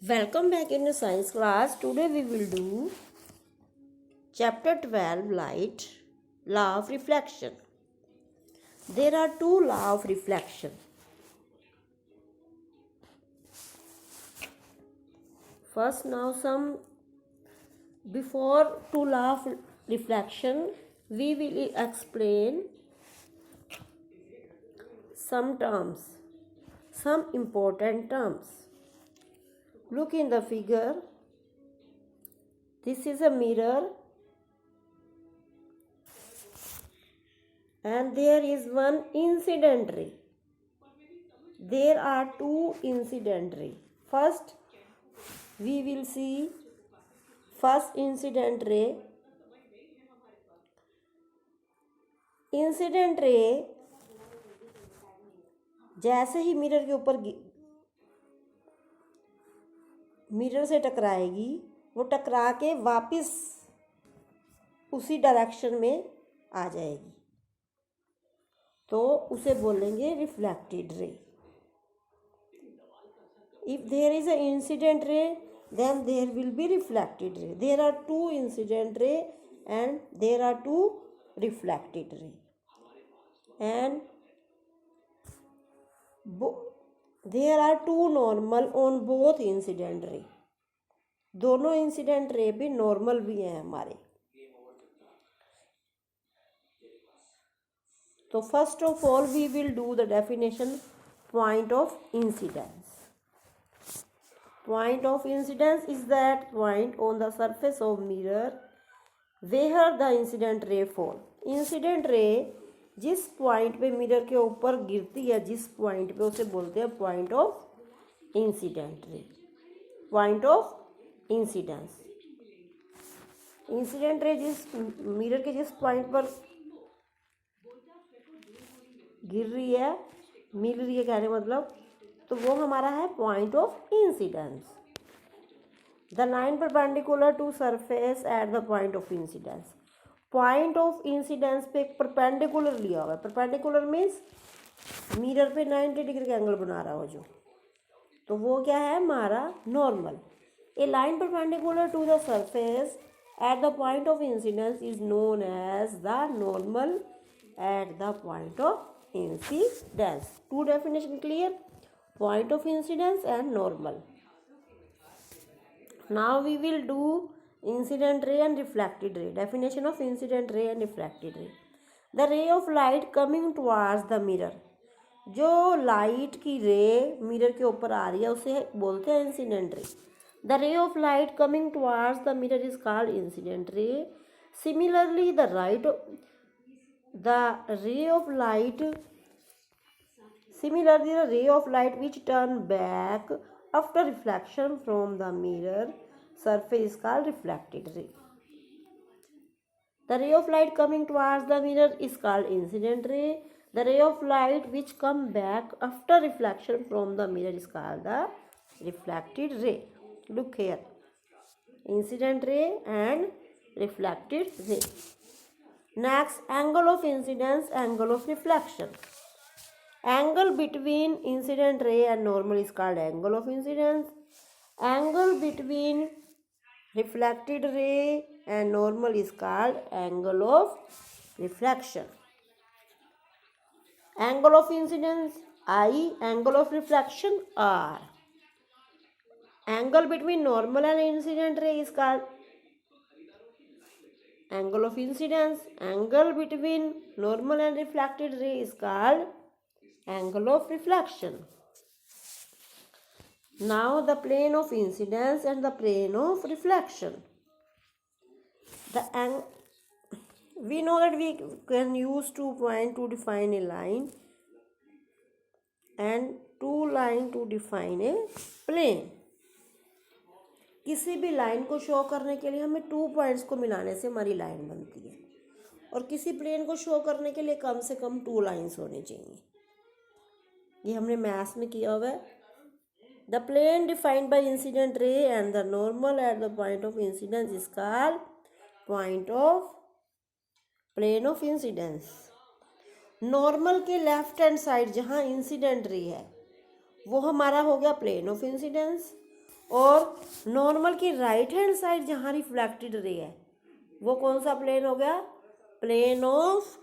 Welcome back in the science class. Today we will do chapter 12 light, law of reflection. There are two laws of reflection. First, now before two law of reflection, we will explain some terms, some important terms. Look in the figure. This is a mirror and there is one incident ray. There are two incident ray. First, we will see first incident ray. Incident ray जैसे ही mirror के ऊपर mirror से टकराएगी वो टकरा के वापस उसी direction में आ जाएगी तो उसे बोलेंगे reflected ray. If there is a incident ray then there will be reflected ray. There are two incident ray and there are two reflected ray. And there are two normal on both incident ray. दोनों incident ray भी normal भी हैं हमारे. तो first of all we will do the definition point of incidence. Point of incidence is that point on the surface of mirror where the incident ray fall. Incident ray जिस point पे mirror के ऊपर गिरती है जिस point पे उसे बोलते हैं point of incident ray. Point of incidence. Incident ray जिस मिरर के जिस पॉइंट पर गिर रही है मिल रही है कहने मतलब तो वो हमारा है point of incidence. The line perpendicular to surface at the point of incidence. Point of incidence पे एक परपेंडिकुलर लिया हुआ है. परपेंडिकुलर मीन्स मिरर पे 90 डिग्री का एंगल बना रहा हो जो तो वो क्या है हमारा normal. A line perpendicular to the surface at the point of incidence is known as the normal at the point of incidence. To definition clear. Point of incidence and normal. Now we will do incident ray and reflected ray. Definition of incident ray and reflected ray. The ray of light coming towards the mirror. जो light की रे mirror के ऊपर आ रही है उसे बोलते हैं incident ray. The ray of light coming towards the mirror is called incident ray. Similarly the ray of light Similarly, the ray of light which turn back after reflection from the mirror surface is called reflected ray. The ray of light coming towards the mirror is called incident ray. The ray of light which come back after reflection from the mirror is called the reflected ray. Look here. Incident ray and reflected ray. Next, angle of incidence, angle of reflection. Angle between incident ray and normal is called angle of incidence. Angle between reflected ray and normal is called angle of reflection. Angle of incidence I, angle of reflection R. Angle between normal and incident ray is called angle of incidence. Angle between normal and reflected ray is called angle of reflection. Now the plane of incidence and the plane of reflection. We know that we can use 2 points to define a line and 2 lines to define a plane. किसी भी line को show करने के लिए हमें 2 points को मिलाने से हमारी लाइन बनती है और किसी प्लेन को शो करने के लिए कम से कम 2 लाइन्स होनी चाहिए. ये हमने मैथ्स में किया हुआ है. The plane defined by incident ray and the normal at the point of incidence is called point of plane of incidence. Normal के लेफ्ट हैंड साइड जहाँ इंसिडेंट रे है वो हमारा हो गया प्लेन ऑफ इंसिडेंस और नॉर्मल की right hand side जहाँ रिफ्लेक्टेड रे है वो कौन सा प्लेन हो गया, प्लेन ऑफ